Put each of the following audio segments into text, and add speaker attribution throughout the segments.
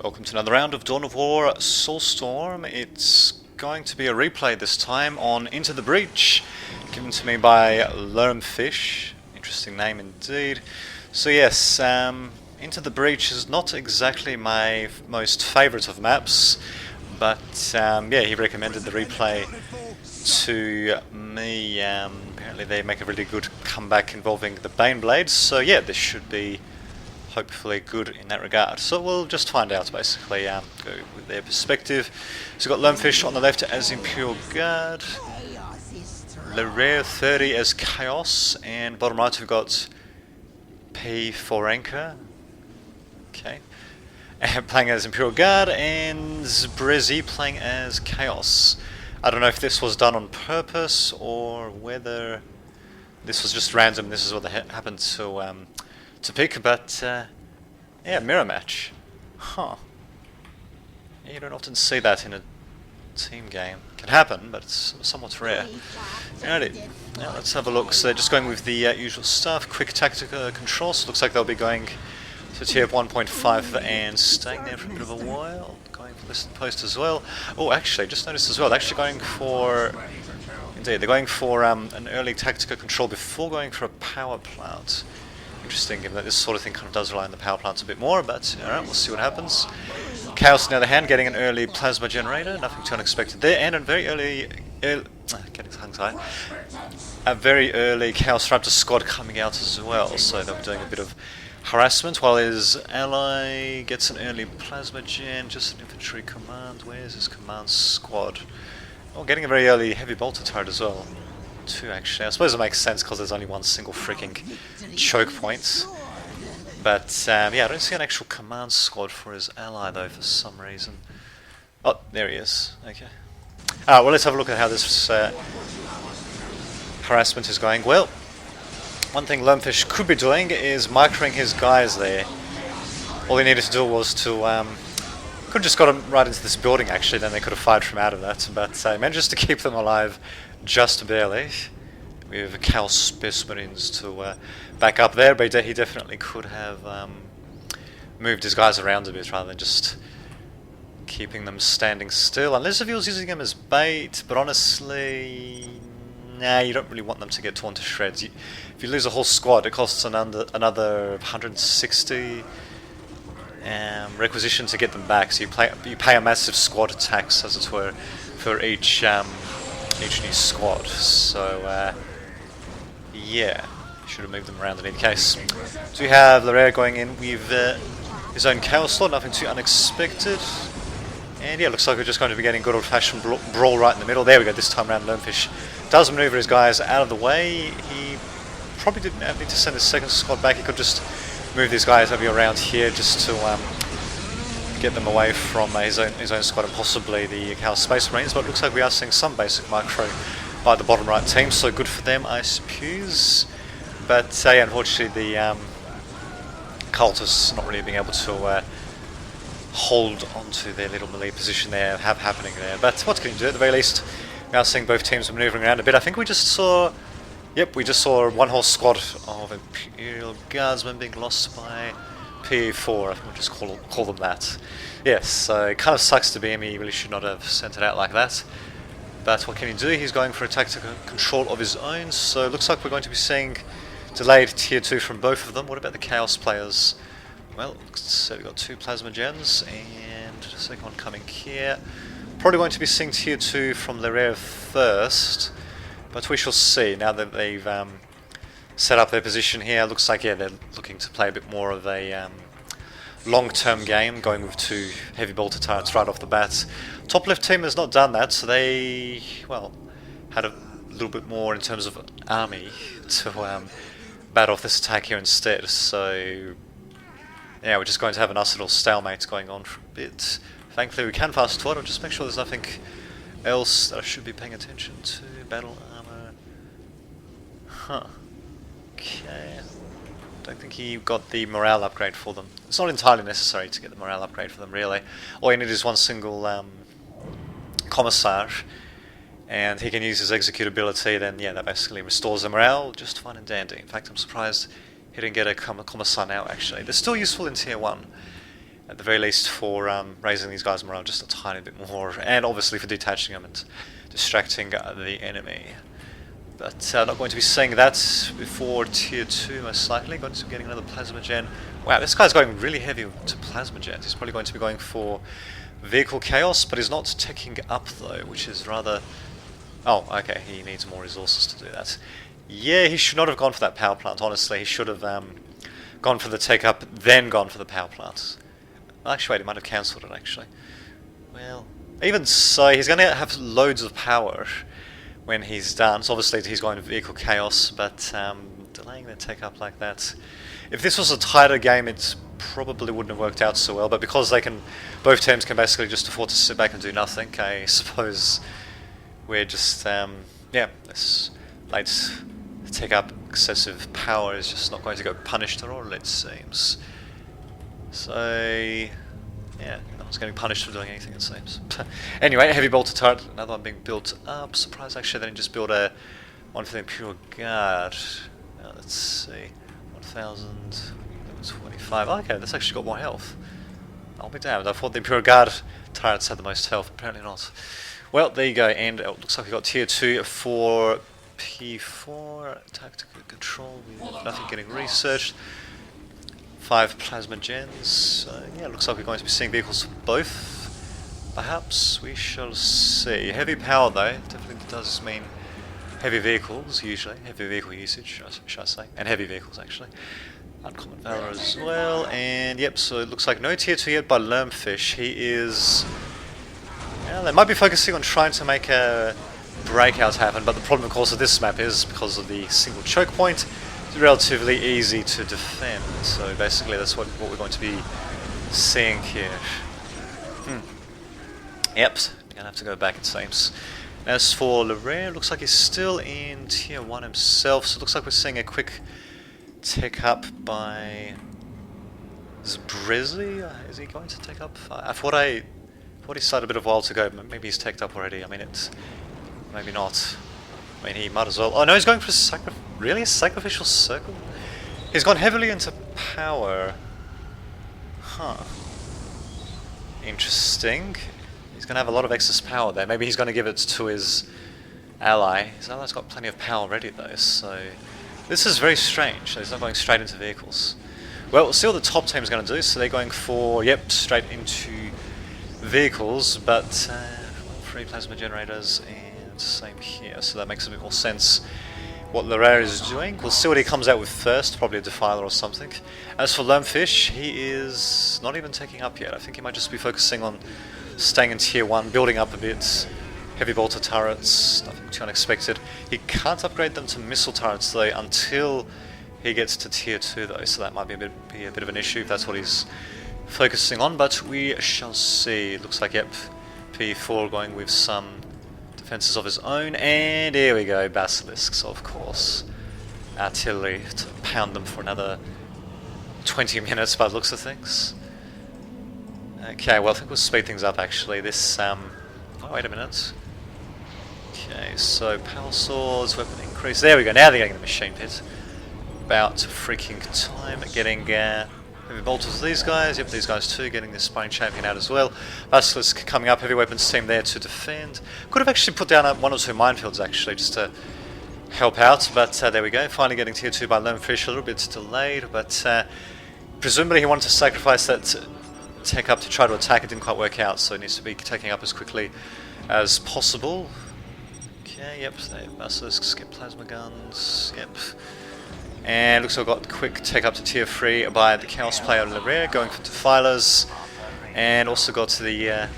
Speaker 1: Welcome to another round of Dawn of War Soulstorm. It's going to be a replay this time on Into the Breach, given to me by Lurmfish. Interesting name indeed. So yes, Into the Breach is not exactly my most favourite of maps, but yeah, he recommended the replay to me. Apparently they make a really good comeback involving the Baneblades, so yeah, this should be hopefully good in that regard. So we'll just find out basically, go with their perspective. So we've got Lurmfish on the left as Imperial Guard, Le Rare 30 as Chaos, and bottom right we've got P4 Anchor, okay, and playing as Imperial Guard, and Brezzy playing as Chaos. I don't know if this was done on purpose or whether this was just random. This is what they happened to pick, but yeah, mirror match. Huh. Yeah, you don't often see that in a team game. Can happen, but it's somewhat rare. Alrighty, now let's have a look. So they're just going with the usual stuff. Quick tactical control, so it looks like they'll be going to tier 1.5 and staying there for a bit of a while. Going for listen post as well. Oh, actually, just noticed as well, they're actually going for... Indeed, they're going for an early tactical control before going for a power plant. Interesting, given that this sort of thing kind of does rely on the power plants a bit more, but alright, we'll see what happens. Chaos, on the other hand, getting an early plasma generator, nothing too unexpected there, and a very early getting tongue-tied, a very early Chaos Raptor squad coming out as well, so they'll be doing a bit of harassment, while his ally gets an early plasma gen, just an infantry command. Where's his command squad? Oh, getting a very early heavy bolter turret as well. Two actually. I suppose it makes sense because there's only one single freaking choke point. But yeah, I don't see an actual command squad for his ally though for some reason. Oh, there he is. Okay. Alright, well let's have a look at how this harassment is going. Well, one thing Lurmfish could be doing is microing his guys there. All he needed to do was to... could have just got him right into this building actually, then they could have fired from out of that. But he managed to keep them alive just barely. We have Chaos Space Marines to back up there, but he definitely could have moved his guys around a bit rather than just keeping them standing still. Unless if he was using them as bait, but honestly, nah, you don't really want them to get torn to shreds. If you lose a whole squad, it costs another 160 requisition to get them back, so you pay a massive squad tax, as it were, for each new squad. So yeah, should have moved them around in any case. So we have Larrea going in with his own Chaos Lord, nothing too unexpected. And yeah, looks like we're just going to be getting good old-fashioned brawl right in the middle. There we go, this time around Lurmfish does maneuver his guys out of the way. He probably didn't need to send his second squad back, he could just move these guys maybe around here just to get them away from his own squad and possibly the Chaos Space Marines, but it looks like we are seeing some basic micro by the bottom right team, so good for them I suppose. But yeah, unfortunately the cultists not really being able to hold onto their little melee position there, have happening there. But what can you do? At the very least, we are seeing both teams manoeuvring around a bit. I think we just saw... Yep, we just saw one whole squad of Imperial Guardsmen being lost by P4, I think we'll just call them that. Yes, so it kind of sucks to be him, he really should not have sent it out like that. But what can he do? He's going for a tactical control of his own, so it looks like we're going to be seeing delayed tier 2 from both of them. What about the Chaos players? Well, so we've got two plasma gens, and the second one coming here. Probably going to be seeing tier 2 from Larrea first, but we shall see now that they've set up their position here. Looks like, yeah, they're looking to play a bit more of a long-term game, going with two heavy bolter turrets right off the bat. Top left team has not done that, so they, well, had a little bit more in terms of army to bat off this attack here instead. So, yeah, we're just going to have a nice little stalemate going on for a bit. Thankfully we can fast forward. I'll just make sure there's nothing else that I should be paying attention to. Battle armor. Huh. Okay. Don't think he got the morale upgrade for them. It's not entirely necessary to get the morale upgrade for them, really. All you need is one single commissar, and he can use his executability, then yeah, that basically restores the morale just fine and dandy. In fact, I'm surprised he didn't get a commissar now, actually. They're still useful in tier 1. at the very least for raising these guys' morale just a tiny bit more, and obviously for detaching them and distracting the enemy. But not going to be seeing that before tier 2 most likely. Going to be getting another plasma gen. Wow, this guy's going really heavy to plasma gens. He's probably going to be going for vehicle chaos, but he's not taking up though, which is rather... Oh, okay, he needs more resources to do that. Yeah, he should not have gone for that power plant, honestly. He should have gone for the take-up, then gone for the power plant. Actually, wait, he might have cancelled it, actually. Well, even so, he's going to have loads of power when he's done. So obviously he's going to vehicle chaos, but delaying the take-up like that... If this was a tighter game, it probably wouldn't have worked out so well, but because they can... Both teams can basically just afford to sit back and do nothing, I suppose we're just... yeah, this late take-up excessive power is just not going to go punished at all, it seems. So, yeah, no one's getting punished for doing anything, it seems. Anyway, heavy bolter turret, another one being built up. Surprised actually they didn't just build one for the Imperial Guard. Let's see, 1,025. Oh, okay, that's actually got more health. I'll be damned. I thought the Imperial Guard turrets had the most health, apparently not. Well, there you go, and it looks like we got tier 2 for P4, tactical control, with nothing getting researched. 5 plasma gens, so yeah, looks like we're going to be seeing vehicles for both, perhaps, we shall see. Heavy power though, definitely does mean heavy vehicles, usually, heavy vehicle usage, should I say, and heavy vehicles actually. Uncommon valor as well, and yep, so it looks like no tier 2 yet by Lermfish. He is... Yeah, they might be focusing on trying to make a breakout happen, but the problem of course of this map is, because of the single choke point, it's relatively easy to defend, so basically that's what we're going to be seeing here. Yep, you're gonna have to go back it seems. As for Larare, looks like he's still in tier 1 himself, so it looks like we're seeing a quick take up by Zbrizzy. Is he going to take up? I thought he started a bit of a while to go, but maybe he's taken up already. I mean, it's maybe not. I mean, he might as well. Oh no, he's going for really a sacrificial circle. He's gone heavily into power. Huh. Interesting. He's going to have a lot of excess power there. Maybe he's going to give it to his ally. His ally's got plenty of power already though, so this is very strange. He's not going straight into vehicles. Well, we'll see what the top team's going to do. So they're going for, yep, straight into vehicles, but 3 plasma generators and same here. So that makes a bit more sense what Larare is doing. We'll see what he comes out with first, probably a Defiler or something. As for Lermfish, he is not even taking up yet. I think he might just be focusing on staying in tier 1, building up a bit. Heavy bolter turrets, nothing too unexpected. He can't upgrade them to missile turrets though until he gets to tier 2 though, so that might be a bit of an issue if that's what he's focusing on, but we shall see. It looks like, yep, P4 going with some defenses of his own, and here we go, Basilisks, of course. Artillery to pound them for another 20 minutes by the looks of things. Okay, well I think we'll speed things up actually. This, oh wait a minute. Okay, so power swords, weapon increase, there we go, now they're getting the machine pit. About freaking time, getting heavy bolters these guys, yep, these guys too, getting the Spine Champion out as well. Basilisk coming up, heavy weapons team there to defend. Could have actually put down 1 or 2 minefields actually, just to help out, but there we go, finally getting tier 2 by Lermfish, a little bit delayed, but presumably he wanted to sacrifice that take up to try to attack. It didn't quite work out, so it needs to be taking up as quickly as possible. Okay, yep, Basilisks get plasma guns, yep. And looks like we've got quick take up to tier 3 by the Chaos player Larare, going for Defilers, and also got to the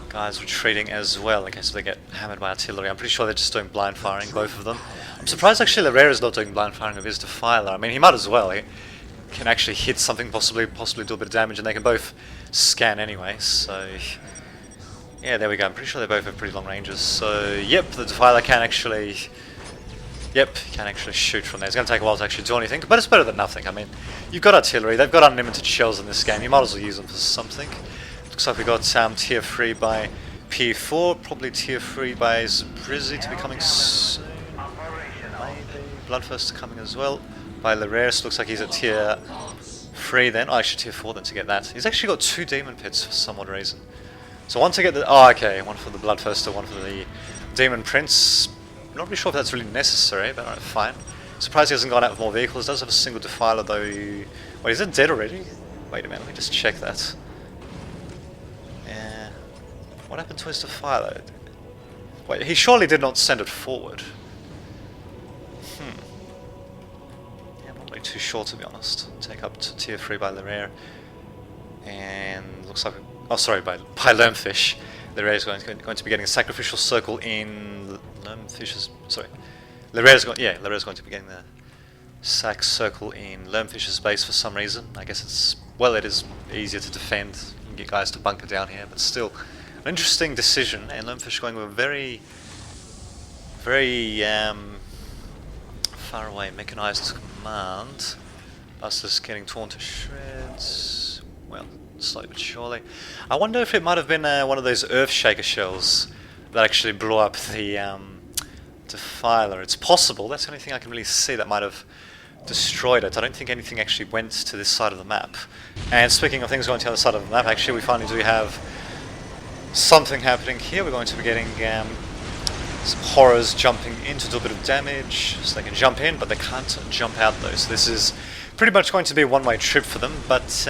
Speaker 1: guys retreating as well in case they get hammered by artillery. I'm pretty sure they're just doing blind firing, both of them. I'm surprised actually Larare is not doing blind firing of his Defiler. I mean, he might as well. He can actually hit something, possibly do a bit of damage, and they can both scan anyway, so yeah, there we go. I'm pretty sure they both have pretty long ranges, so yep, the Defiler can actually... Yep, you can actually shoot from there. It's going to take a while to actually do anything, but it's better than nothing. I mean, you've got artillery, they've got unlimited shells in this game, you might as well use them for something. Looks like we got tier 3 by P4, probably tier 3 by Zbrizzy to be coming soon. Maybe Bloodthirster coming as well by Larare, so looks like he's at tier 3 then, oh actually tier 4 then to get that. He's actually got 2 demon pits for some odd reason. So one to get the, oh okay, one for the Bloodthirster, one for the Demon Prince. Not really sure if that's really necessary, but alright, fine. Surprised he hasn't gone out with more vehicles. Does have a single Defiler though. Wait, is it dead already? Wait a minute, let me just check that. Yeah. What happened to his Defiler? Wait, he surely did not send it forward. Yeah, I'm not really too sure to be honest. Take up to tier 3 by Leraire. And looks like, oh sorry, by Lermfish. Leraire is going to be getting a sacrificial circle in Lermfish's, sorry. Leraire's going to be getting the sac circle in Lermfish's base for some reason. I guess it's, well, it is easier to defend and get guys to bunker down here, but still an interesting decision. And Lermfish going with a very far away mechanized command. Buster's getting torn to shreds. Well, slowly but surely. I wonder if it might have been one of those Earthshaker shells that actually blew up the Defiler. It's possible. That's the only thing I can really see that might have destroyed it. I don't think anything actually went to this side of the map. And speaking of things going to the other side of the map, actually we finally do have something happening here. We're going to be getting some horrors jumping in to do a bit of damage. So they can jump in, but they can't jump out though. So this is pretty much going to be a one-way trip for them. But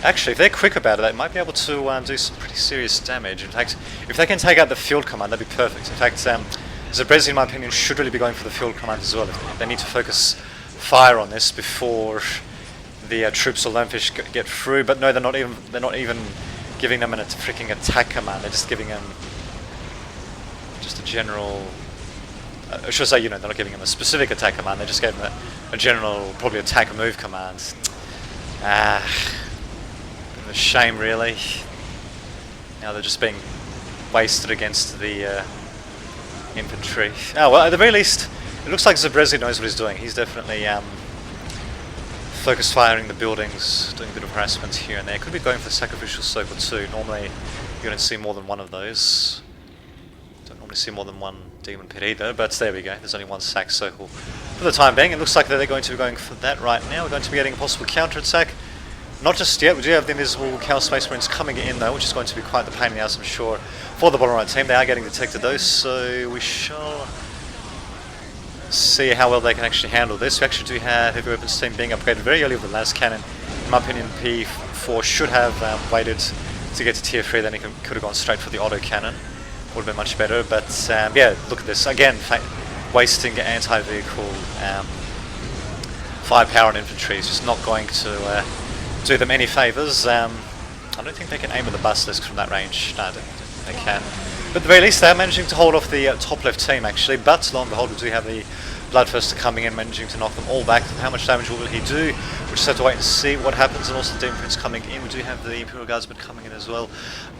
Speaker 1: actually, if they're quick about it, they might be able to do some pretty serious damage. In fact, if they can take out the field command, that'd be perfect. In fact, Zabrezi, in my opinion, should really be going for the field command as well. They need to focus fire on this before the troops or Lamfish get through. But no, they're not even giving them a freaking attack command. They're just giving them just a general. I should say, they're not giving them a specific attack command. They just gave them a general, probably attack and move command. A shame, really. Now they're just being wasted against the infantry. Oh well, at the very least, it looks like Zabrezi knows what he's doing. He's definitely focus firing the buildings, doing a bit of harassment here and there. Could be going for the sacrificial circle too. Normally, you don't see more than one of those. Don't normally see more than one demon pit either. But there we go. There's only one sac circle for the time being. It looks like they're going to be going for that right now. We're going to be getting a possible counter attack. Not just yet, we do have the invisible Chaos Space Marines coming in though, which is going to be quite the pain in the ass, I'm sure, for the bottom right team. They are getting detected though, so we shall see how well they can actually handle this. We actually do have Heavy Weapons team being upgraded very early with the last cannon. In my opinion, P4 should have waited to get to tier 3, then he could have gone straight for the auto cannon. Would have been much better, but yeah, look at this. Again, wasting anti-vehicle firepower on infantry is just not going to do them any favours. I don't think they can aim with the Basilisk from that range. No, I don't think they can. But at the very least, they're managing to hold off the top left team, actually. But lo and behold, we do have the Bloodthirster coming in, managing to knock them all back. How much damage will he do? We'll just have to wait and see what happens. And also the Demon Prince coming in. We do have the Imperial Guardsmen coming in as well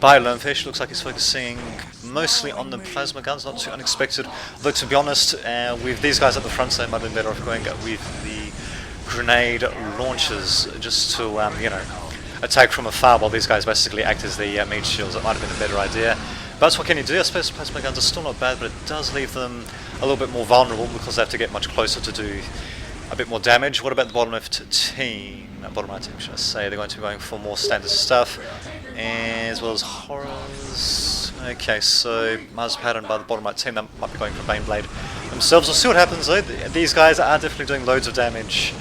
Speaker 1: by Lermfish. Looks like he's focusing mostly on the plasma guns, not too unexpected. Although, to be honest, with these guys at the front, so they might have been better off going with the grenade launchers just to, attack from afar while these guys basically act as the meat shields. That might have been a better idea. But what can you do? I suppose plasma guns are still not bad, but it does leave them a little bit more vulnerable because they have to get much closer to do a bit more damage. What about the bottom left team? Bottom right team, should I say? They're going to be going for more standard stuff, as well as horrors. Okay, so Mars pattern by the bottom right team, that might be going for Baneblade themselves. We'll see what happens though. These guys are definitely doing loads of damage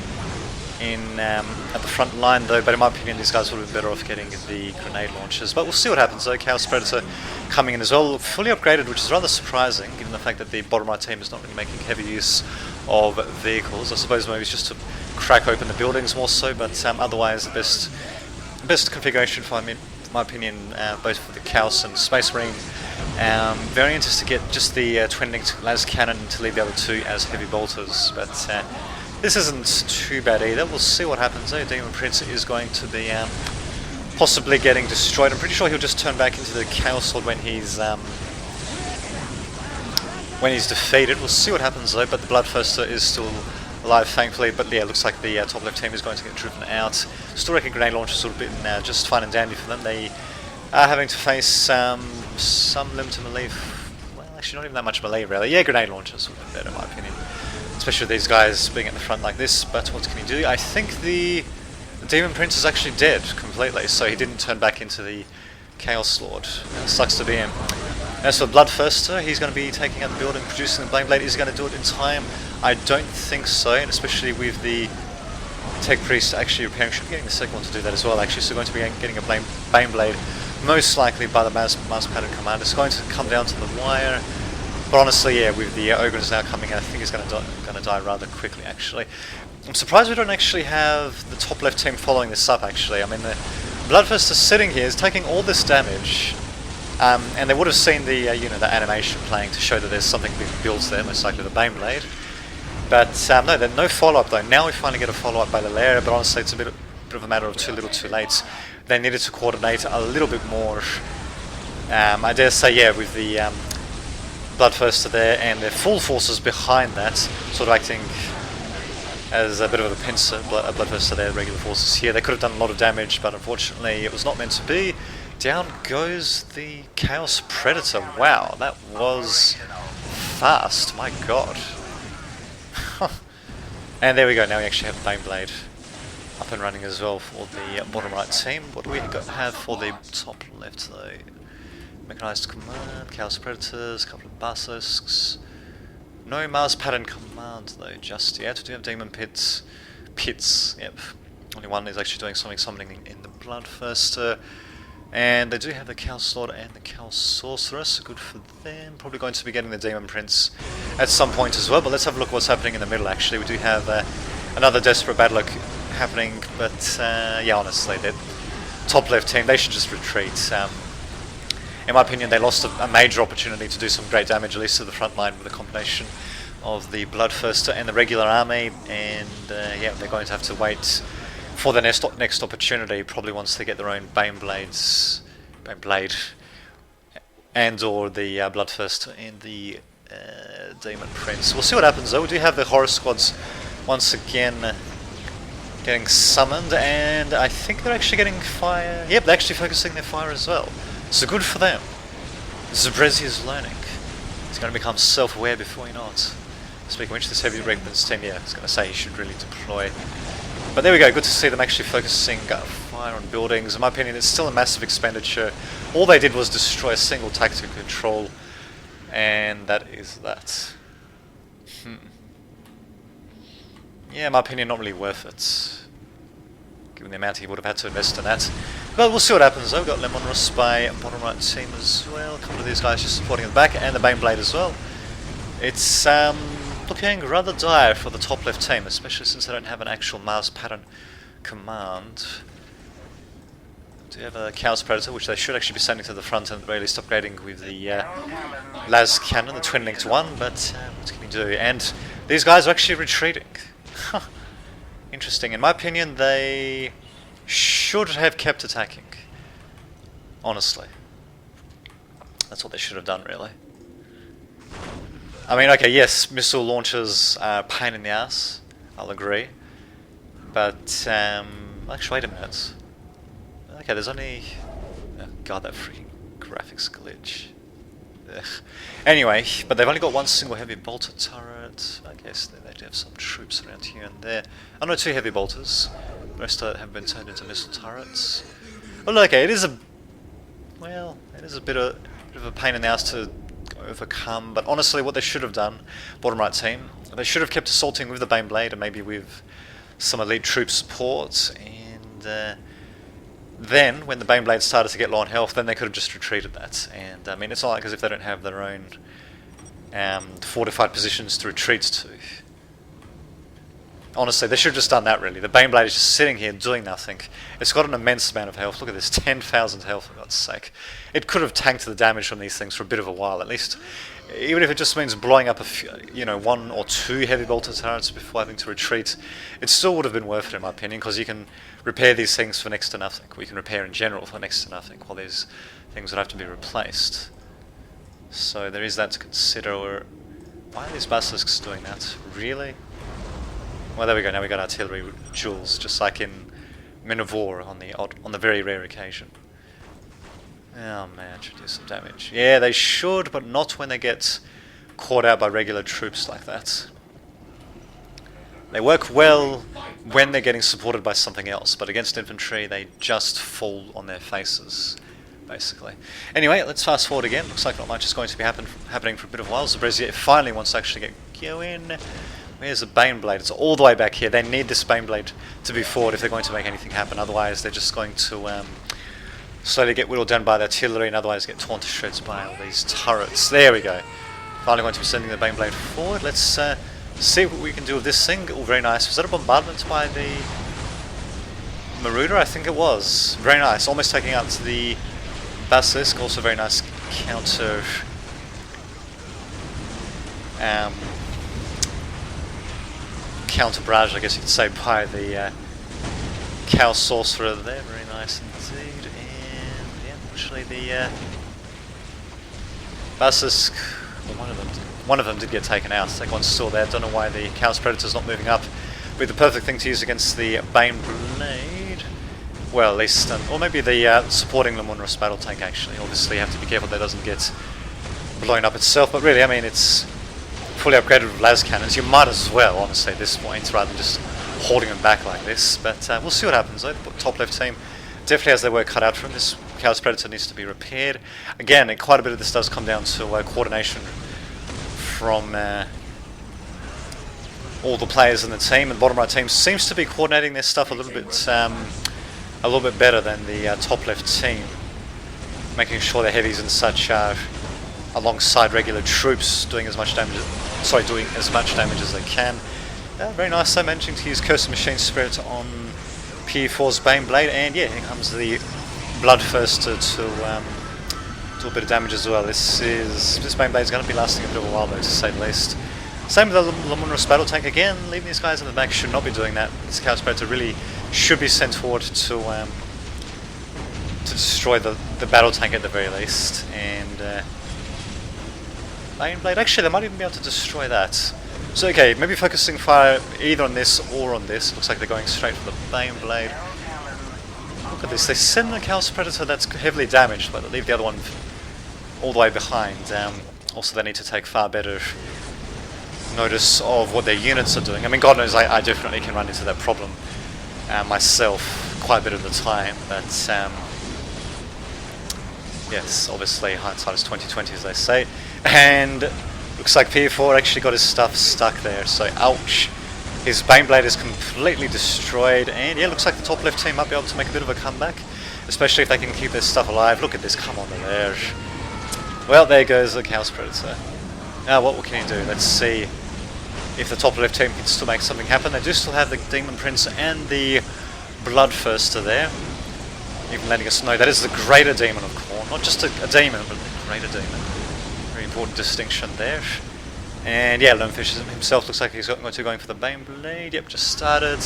Speaker 1: at the front line though, but in my opinion these guys would have been better off getting the grenade launchers. But we'll see what happens though. Chaos Predator coming in as well, fully upgraded, which is rather surprising given the fact that the bottom right team is not really making heavy use of vehicles. I suppose maybe it's just to crack open the buildings more so, but otherwise the best configuration for my opinion, both for the Chaos and Space Marine variant is to get just the twin-linked las cannon to leave the other two as heavy bolters, but this isn't too bad either. We'll see what happens though. Demon Prince is going to be possibly getting destroyed. I'm pretty sure he'll just turn back into the Chaos Sword when he's defeated. We'll see what happens though, but the Bloodthirster is still alive thankfully. But yeah, it looks like the top left team is going to get driven out. Still reckon grenade launchers would have been just fine and dandy for them. They are having to face some limited melee. Well, actually not even that much melee really. Yeah, grenade launchers would have been better in my opinion. Especially with these guys being at the front like this, but what can he do? I think the The Demon Prince is actually dead completely, so he didn't turn back into the Chaos Lord. Sucks to be him. As for Bloodthirster, he's going to be taking out the build and producing the Baneblade. Is he going to do it in time? I don't think so, and especially with the Tech Priest actually repairing. Should be getting the second one to do that as well, actually. So going to be getting a Baneblade, most likely by the Mass Pattern Command. It's going to come down to the wire. But honestly, yeah, with the Ogres now coming in, I think he's going to die rather quickly, actually. I'm surprised we don't actually have the top left team following this up, actually. I mean, the Bloodthirster sitting here is taking all this damage. And they would have seen the the animation playing to show that there's something being built there, most likely the Baneblade. But no, there's no follow-up though. Now we finally get a follow-up by the Lair, but honestly it's a bit of a matter of too little too late. They needed to coordinate a little bit more. I dare say, yeah, with the Bloodthirster there and their full forces behind that, sort of acting as a bit of a pincer, Bloodthirster there, regular forces here. They could have done a lot of damage, but unfortunately it was not meant to be. Down goes the Chaos Predator. Wow, that was fast, my god. And there we go, now we actually have the Baneblade up and running as well for the bottom right team. What do we have for the top left though? Mechanized Command, Chaos Predators, a couple of Basilisks. No Mars Pattern Command though, just yet. We do have Demon Pits. Yep. Only one is actually doing something summoning in the Bloodthirster. And they do have the Chaos Lord and the Chaos Sorceress, so good for them. Probably going to be getting the Demon Prince at some point as well, but let's have a look at what's happening in the middle actually. We do have another desperate battle happening, but yeah, honestly, the top left team, they should just retreat. In my opinion, they lost a major opportunity to do some great damage, at least to the front line, with a combination of the Bloodthirster and the regular army, and yeah, they're going to have to wait for the next opportunity, probably once they get their own Baneblade, and or the Bloodthirster and the Demon Prince. We'll see what happens though. We do have the Horror Squads once again getting summoned, and I think they're actually getting fire. Yep, they're actually focusing their fire as well. So good for them. Zabrezi is learning. He's going to become self-aware before you know it. Speaking of which, this heavy weapons team, yeah, I was going to say he should really deploy. But there we go, good to see them actually focusing fire on buildings. In my opinion, it's still a massive expenditure. All they did was destroy a single tactical control, and that is that. Yeah, in my opinion, not really worth it, given the amount he would have had to invest in that. But we'll see what happens though. We've got Lemonros by bottom right team as well. A couple of these guys just supporting at the back, and the Baneblade as well. It's looking rather dire for the top left team, especially since they don't have an actual Mars Pattern Command. Do you have a Chaos Predator, which they should actually be sending to the front and at the very least upgrading with the Las Cannon, the twin-linked one, but what can you do? And these guys are actually retreating. Interesting. In my opinion, they should have kept attacking. Honestly. That's what they should have done, really. I mean, okay, yes, missile launchers are a pain in the ass, I'll agree. But, actually, wait a minute. Okay, there's only... Oh god, that freaking graphics glitch. Ugh. Anyway, but they've only got one single heavy bolter turret. I guess they do have some troops around here and there. Oh no, two heavy bolters. The rest have been turned into missile turrets. Well, okay, it is a... Well, it is a bit of a pain in the ass to overcome, but honestly what they should have done, bottom right team, they should have kept assaulting with the Baneblade and maybe with some elite troop support, and then when the Baneblade started to get low on health, then they could have just retreated that. And I mean, it's not like as if they don't have their own fortified positions to retreat to. Honestly, they should have just done that really. The Baneblade is just sitting here doing nothing. It's got an immense amount of health. Look at this, 10,000 health for God's sake. It could have tanked the damage from these things for a bit of a while, at least. Even if it just means blowing up a few, one or two heavy bolter turrets before having to retreat, it still would have been worth it in my opinion, because you can repair these things for next to nothing. We can repair in general for next to nothing, while these things would have to be replaced. So there is that to consider. Why are these basilisks doing that? Really? Well, there we go. Now we got artillery jewels, just like in Minotaur on the very rare occasion. Oh man, should do some damage. Yeah, they should, but not when they get caught out by regular troops like that. They work well when they're getting supported by something else, but against infantry they just fall on their faces, basically. Anyway, let's fast forward again. Looks like not much is going to be happening for a bit of a while. Zabrezia finally wants to actually get going. Where's the Baneblade? It's all the way back here. They need this Baneblade to be forward if they're going to make anything happen. Otherwise, they're just going to slowly get whittled down by the artillery and otherwise get torn to shreds by all these turrets. There we go. Finally going to be sending the Baneblade forward. Let's see what we can do with this thing. Oh, very nice. Was that a bombardment by the Marauder? I think it was. Very nice. Almost taking out the Basilisk. Also very nice counter... counter barrage, I guess you could say, by the Cow Sorcerer there. Very nice indeed. And yeah, actually the Basilisk, well, one of them did get taken out. The second one's still there. Don't know why the Chaos Predator's not moving up. Be the perfect thing to use against the Baneblade. Well, at least, or maybe the supporting Lemunrus battle tank. Actually, obviously, you have to be careful that doesn't get blown up itself. But really, I mean, it's fully upgraded with las cannons. You might as well, honestly, at this point, rather than just holding them back like this. But we'll see what happens though. The top left team definitely has their work cut out for them. This Chaos Predator needs to be repaired. Again, quite a bit of this does come down to coordination from all the players in the team. And the bottom right team seems to be coordinating their stuff a little bit better than the top left team, making sure their heavies and such are alongside regular troops, doing as much damage as they can. Very nice though, managing to use Curse of Machine Spirit on P4's Baneblade, and yeah, here comes the Bloodthirster to do a bit of damage as well. This Baneblade is going to be lasting a bit of a while though, to say the least. Same with the Lemunrus battle tank. Again, leaving these guys in the back should not be doing that. This Chaos Predator really should be sent forward to destroy the battle tank at the very least. And Baneblade, actually they might even be able to destroy that. So okay, maybe focusing fire either on this or on this. Looks like they're going straight for the Baneblade. Look at this, they send the Chaos Predator that's heavily damaged, but they leave the other one all the way behind. Also they need to take far better notice of what their units are doing. I mean, God knows I definitely can run into that problem myself quite a bit of the time, but yes, obviously hindsight is 20/20 as they say. And looks like P4 actually got his stuff stuck there, so ouch. His Baneblade is completely destroyed, and yeah, looks like the top left team might be able to make a bit of a comeback, especially if they can keep their stuff alive. Look at this, come on there. Well, there goes the Chaos Predator. Now what can you do? Let's see if the top left team can still make something happen. They do still have the Demon Prince and the Bloodthirster there, even letting us know that is the greater demon of Khorne. Not just a demon, but a greater demon. Very important distinction there. And yeah, Lonefish himself looks like he's going for the Baneblade. Yep, just started.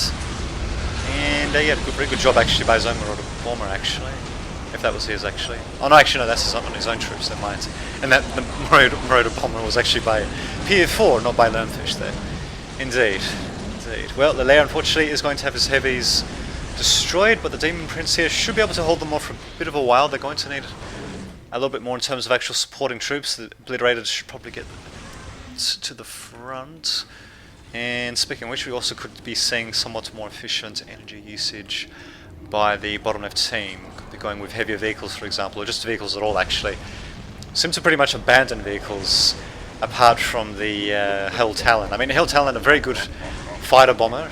Speaker 1: And yeah, very good job actually by his own Marauder Bomber actually. If that was his actually. Oh no, actually no, that's on his own troops, never mind. And that the Marauder Bomber was actually by P4, not by Lonefish there. Indeed, indeed. Well, the Lair unfortunately is going to have his heavies destroyed, but the Demon Prince here should be able to hold them off for a bit of a while. They're going to need a little bit more in terms of actual supporting troops. The Obliterators should probably get to the front. And speaking of which, we also could be seeing somewhat more efficient energy usage by the bottom left team. Could be going with heavier vehicles, for example, or just vehicles at all actually. Seem to pretty much abandon vehicles apart from the Hell Talon. I mean, Hell Talon, a very good fighter bomber.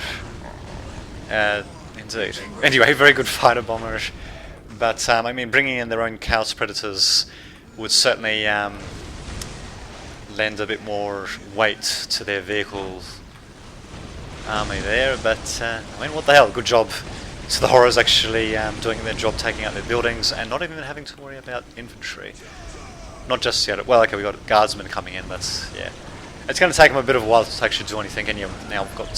Speaker 1: Indeed. Anyway, very good fighter bomber. But I mean, bringing in their own Chaos Predators would certainly lend a bit more weight to their vehicle army there. But I mean, what the hell? Good job to the Horrors actually doing their job, taking out their buildings, and not even having to worry about infantry. Not just yet. Well, okay, we got guardsmen coming in, but yeah, it's going to take them a bit of a while to actually do anything. And now we've got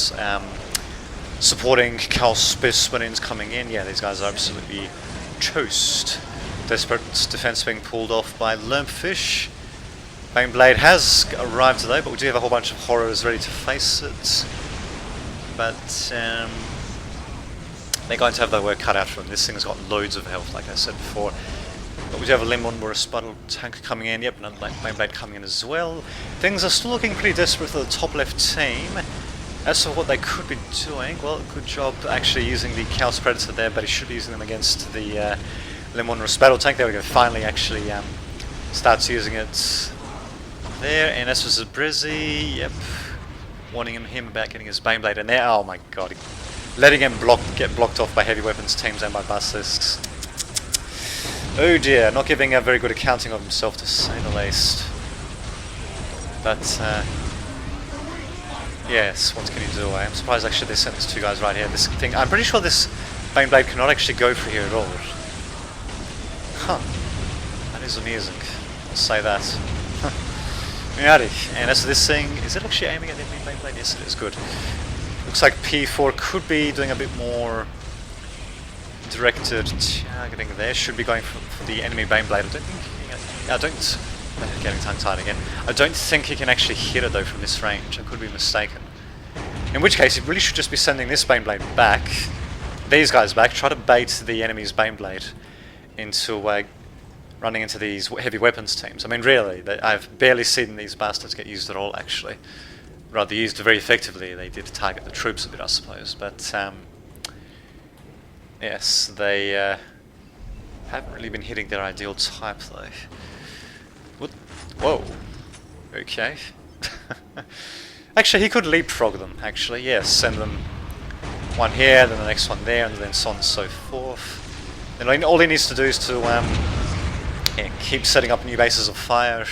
Speaker 1: supporting Chaos Specimens coming in. Yeah, these guys are absolutely toast. Desperate defense being pulled off by Lumpfish. Baneblade has arrived today, but we do have a whole bunch of Horrors ready to face it. But they're going to have their work cut out for them. This thing's got loads of health, like I said before. But we do have a Lemunrus battle tank coming in. Yep, another Baneblade coming in as well. Things are still looking pretty desperate for the top left team. As for what they could be doing, well, good job actually using the Chaos Predator there, but he should be using them against the Lemon Battle Tank. There we go, finally actually starts using it there. And as for Zabrizzi, yep, warning him about getting his Baneblade in there. Oh my god, letting him get blocked off by heavy weapons teams and by Basilisk. Oh dear, not giving a very good accounting of himself to say the least. But yes, what can he do? I'm surprised actually they sent these two guys right here. This thing, I'm pretty sure this Baneblade cannot actually go for here at all. Huh. That is amusing. I'll say that. Alrighty, and as for this thing, is it actually aiming at the enemy Baneblade? Yes, it is. Good. Looks like P4 could be doing a bit more directed targeting there. Should be going for the enemy Baneblade. Getting tongue-tied again. I don't think he can actually hit it though from this range. I could be mistaken. In which case, he really should just be sending this Baneblade back, these guys back, try to bait the enemy's Baneblade into running into these heavy weapons teams. I mean, really, I've barely seen these bastards get used at all, actually. Rather, used very effectively. They did target the troops a bit, I suppose, but yes, they haven't really been hitting their ideal type, though. What? Whoa. Okay. Actually, he could leapfrog them, actually, yes. Send them one here, then the next one there, and then so on and so forth. And all he needs to do is to keep setting up new bases of fire,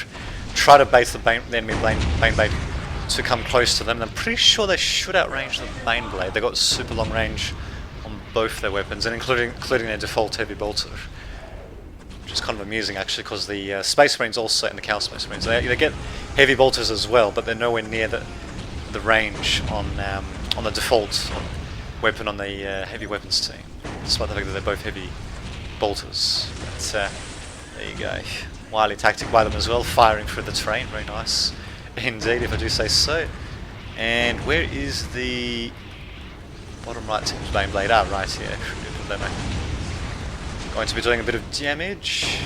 Speaker 1: try to bait the enemy Baneblade to come close to them. And I'm pretty sure they should outrange the Baneblade. They've got super long range on both their weapons, and including their default heavy bolter. Which is kind of amusing actually, because the Space Marines also, and the Chaos Space Marines, they get heavy bolters as well, but they're nowhere near the range on the default weapon on the heavy weapons team, despite the fact that they're both heavy bolters. But there you go. Wily tactic by them as well, firing through the terrain. Very nice indeed, if I do say so. And where is the bottom right team's Baneblade? Ah, right here. Going to be doing a bit of damage.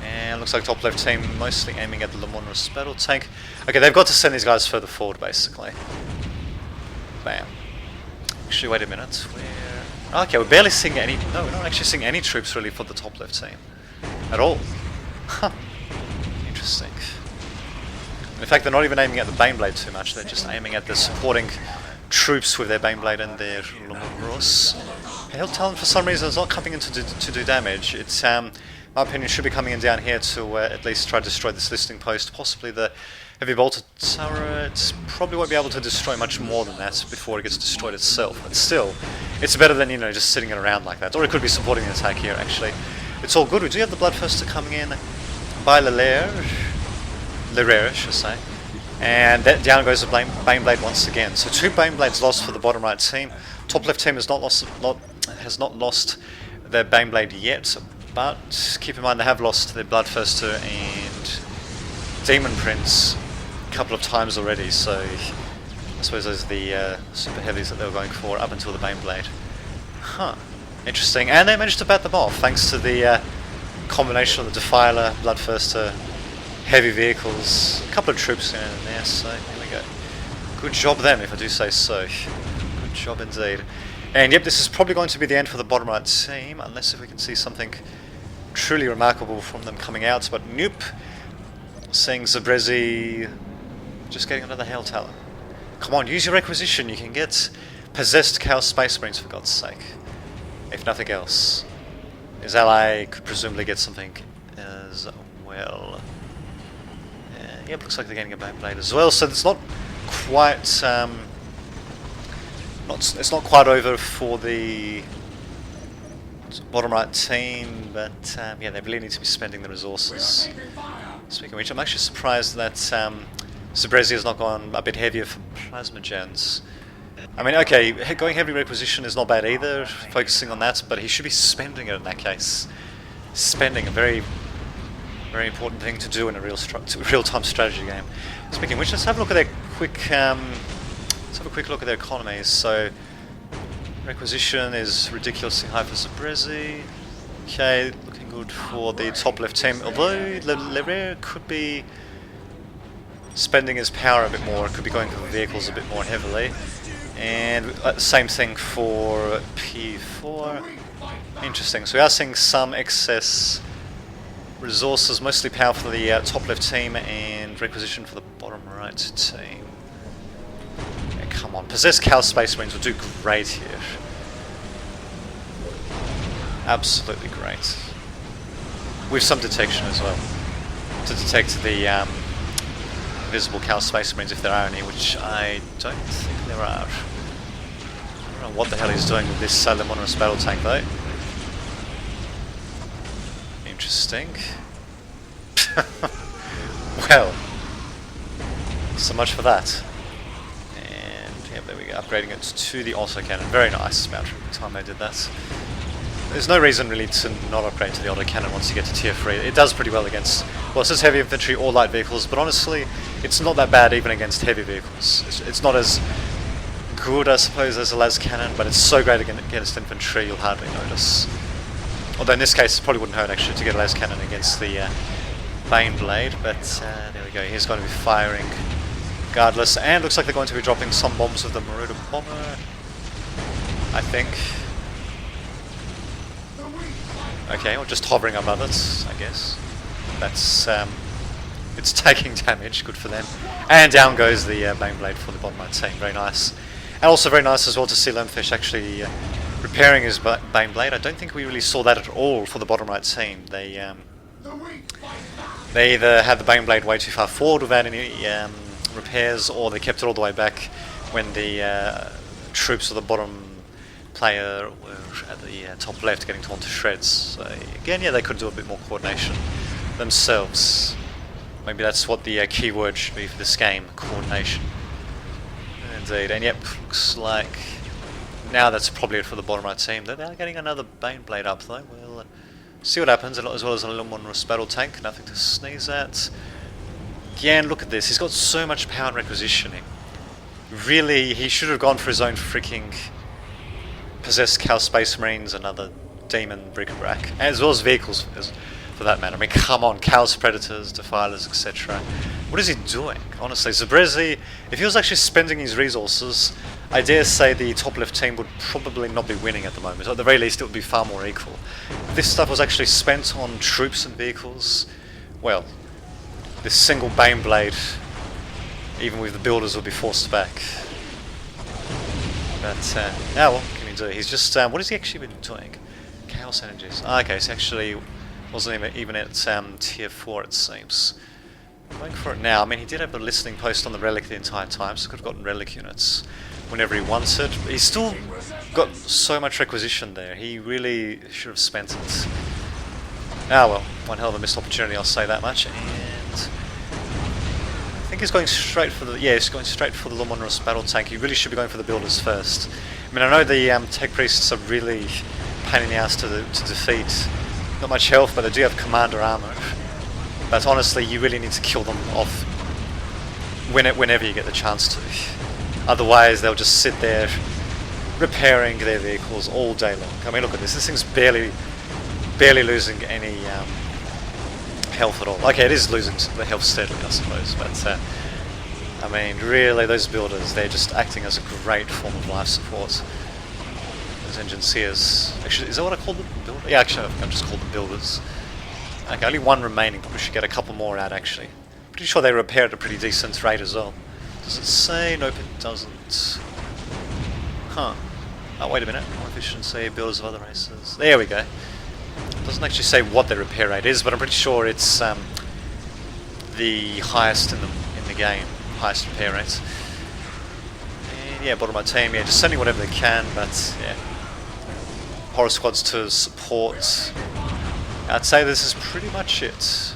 Speaker 1: And looks like top left team mostly aiming at the Lemon Battle Tank. Okay, they've got to send these guys further forward, basically. Bam. Actually, wait a minute. Where? Okay, we're barely seeing any. No, we're not actually seeing any troops really for the top left team at all. Huh. Interesting. In fact, they're not even aiming at the Baneblade too much. They're just aiming at the supporting troops with their Baneblade and their Lemon. Hail Talon for some reason is not coming in to do damage. It's, my opinion, should be coming in down here to at least try to destroy this listing post. Possibly the heavy bolter turret. Probably won't be able to destroy much more than that before it gets destroyed itself. But still, it's better than, just sitting it around like that. Or it could be supporting the attack here, actually. It's all good. We do have the Bloodthirster coming in by Lerere, I should say. And that down goes the Baneblade once again. So 2 Baneblades lost for the bottom right team. Top left team has not lost their Baneblade yet, but keep in mind they have lost their Bloodthirster and Demon Prince a couple of times already, so I suppose those are the super heavies that they were going for up until the Baneblade. Huh, interesting. And they managed to bat them off thanks to the combination of the Defiler, Bloodthirster, heavy vehicles, a couple of troops in there, so here we go. Good job them, if I do say so. Good job indeed. And yep, this is probably going to be the end for the bottom right team, unless if we can see something truly remarkable from them coming out. But nope, seeing Zabrizzi just getting another Hail Talon. Come on, use your requisition, you can get possessed Chaos Space Marines for God's sake. If nothing else. His ally could presumably get something as well. Yep, looks like they're getting a Baneblade as well, so it's not quite it's not quite over for the bottom right team, but yeah, they really need to be spending the resources. Speaking of which, I'm actually surprised that Zabrizzi has not gone a bit heavier for plasma gens. I mean, okay, going heavy requisition is not bad either, focusing on that, but he should be spending it in that case. Spending, a very, very important thing to do in a real-time strategy game. Speaking of which, let's have a look at their quick look at their economies. So, requisition is ridiculously high for Zabrizzi. Okay, looking good for the top left team. Although Lerere could be spending his power a bit more, could be going for the vehicles a bit more heavily. And same thing for P4. Interesting. So we are seeing some excess resources, mostly power for the top left team and requisition for the bottom right team. Yeah, come on. Possessed Cow Space Marines will do great here. Absolutely great. With some detection as well. To detect the visible Cow Space Marines if there are any, which I don't think there are. I don't know what the hell he's doing with this Lemonis battle tank though. Interesting. Well, so much for that. And yeah, there we go, upgrading it to the autocannon. Very nice, about the time I did that. There's no reason really to not upgrade to the autocannon once you get to tier 3. It does pretty well against, well, it says heavy infantry or light vehicles, but honestly, it's not that bad even against heavy vehicles. It's not as good, I suppose, as a las cannon, but it's so great against infantry you'll hardly notice. Although in this case it probably wouldn't hurt actually to get a las cannon against the Baneblade, but there we go, he's going to be firing regardless, and looks like they're going to be dropping some bombs with the Marauder Bomber, I think. Okay, or just hovering above it, I guess. That's, it's taking damage, good for them. And down goes the Baneblade for the bottom right team, very nice. And also very nice as well to see Lemfish actually repairing his Baneblade. I don't think we really saw that at all for the bottom right team. They either had the Baneblade way too far forward without any repairs, or they kept it all the way back when the troops of the bottom player were at the top left getting torn to shreds. So again, yeah, they could do a bit more coordination themselves. Maybe that's what the keyword should be for this game, coordination. Indeed, and yep, looks like now that's probably it for the bottom right team. They are getting another Baneblade up though. We'll see what happens, as well as a Luminous battle tank, nothing to sneeze at. Again, look at this, he's got so much power and requisitioning. Really, he should have gone for his own freaking possessed Cow Space Marines, another demon bric-a-brac, as well as vehicles for that matter. I mean, come on, Cows, Predators, Defilers, etc. What is he doing? Honestly, Zabrezi, if he was actually spending his resources, I dare say the top left team would probably not be winning at the moment. At the very least, it would be far more equal. If this stuff was actually spent on troops and vehicles, well, this single Baneblade, even with the builders, would be forced back. But, now what can he do? He's just, what has he actually been doing? Chaos Energies. Ah, okay, so actually wasn't even at tier 4 it seems. Going for it now. I mean, he did have a listening post on the relic the entire time, so could have gotten relic units whenever he wanted. But he's still got so much requisition there. He really should have spent it. Ah well, one hell of a missed opportunity, I'll say that much. And I think he's going straight for the, yeah, he's going straight for the Luminous battle tank. He really should be going for the builders first. I mean, I know the tech priests are really pain in the ass to defeat. Not much health, but they do have commander armor. But honestly, you really need to kill them off whenever you get the chance to. Otherwise, they'll just sit there repairing their vehicles all day long. I mean, look at this. This thing's barely losing any health at all. Okay, it is losing the health steadily, I suppose. But I mean, really, those builders, they're just acting as a great form of life support. Those engineers. Actually, is that what I call them? Builders? Yeah, actually, I've just called them builders. Okay, only one remaining, but we should get a couple more out actually. Pretty sure they repair at a pretty decent rate as well. Does it say? Nope, it doesn't. Huh. Oh, wait a minute. More efficiency, builders of other races. There we go. It doesn't actually say what their repair rate is, but I'm pretty sure it's the highest in the game. Highest repair rate. And yeah, bottom of my team, yeah, just sending whatever they can, but yeah. Horror squads to support. I'd say this is pretty much it.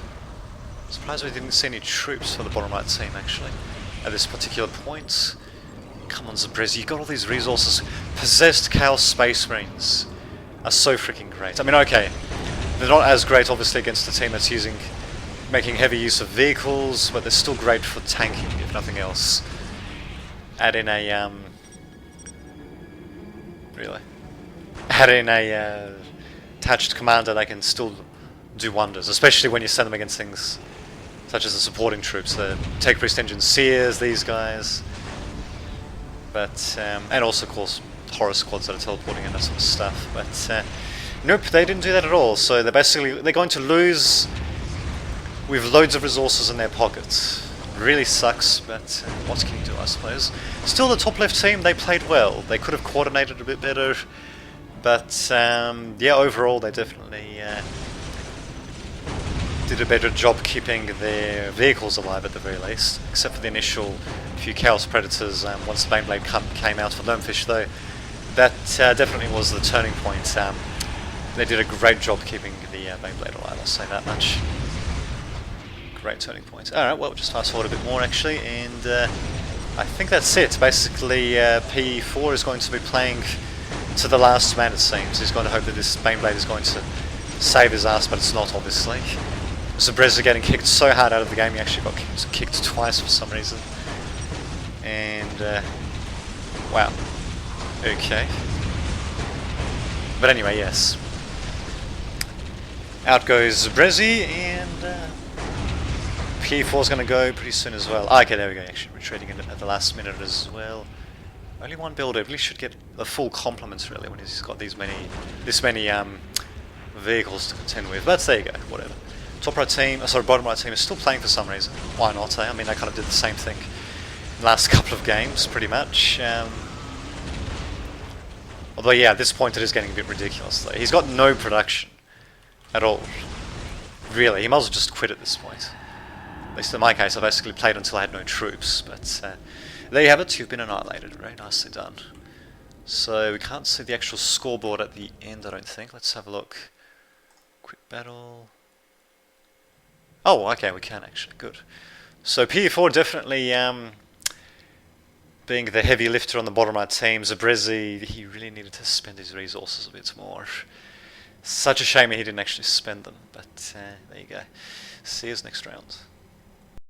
Speaker 1: Surprised we didn't see any troops for the bottom right team actually at this particular point. Come on, Zabrezi, you got all these resources. Possessed Chaos Space Marines are so freaking great. I mean, okay, they're not as great obviously against a team that's making heavy use of vehicles, but they're still great for tanking if nothing else. Add in a attached commander, they can still do wonders, especially when you send them against things such as the supporting troops, the Tech Priest Engineers, these guys. But and also, of course, horror squads that are teleporting and that sort of stuff. But nope, they didn't do that at all. So they're going to lose with loads of resources in their pockets. Really sucks, but what can you do, I suppose. Still, the top left team, they played well. They could have coordinated a bit better, but yeah, overall they definitely did a better job keeping their vehicles alive at the very least, except for the initial few Chaos Predators. Once the Baneblade came out for Loamfish though, that definitely was the turning point. They did a great job keeping the Baneblade alive, I'll say that much. Great turning point. Alright, well, we'll just fast forward a bit more actually, and I think that's it. Basically, P4 is going to be playing to the last man, it seems. He's going to hope that this Baneblade is going to save his ass, but it's not, obviously. Zabreza getting kicked so hard out of the game, he actually got kicked twice for some reason. And, wow. Okay. But anyway, yes. Out goes Zabrezi, and P4 is going to go pretty soon as well. Ah, okay, there we go, actually retreating at the last minute as well. Only one builder, really should get the full complements really when he's got this many vehicles to contend with. But there you go, whatever. Top right team, sorry, bottom right team is still playing for some reason. Why not? I mean, they kind of did the same thing in the last couple of games, pretty much. Although, yeah, at this point it is getting a bit ridiculous though. He's got no production at all. Really, he might as well just quit at this point. At least in my case, I basically played until I had no troops, but there you have it, you've been annihilated. Very nicely done. So we can't see the actual scoreboard at the end, I don't think. Let's have a look. Quick battle. Oh, okay, we can actually, good. So P4 definitely being the heavy lifter on the bottom right team. Zabrezi, he really needed to spend his resources a bit more. Such a shame he didn't actually spend them, but there you go. See you next round.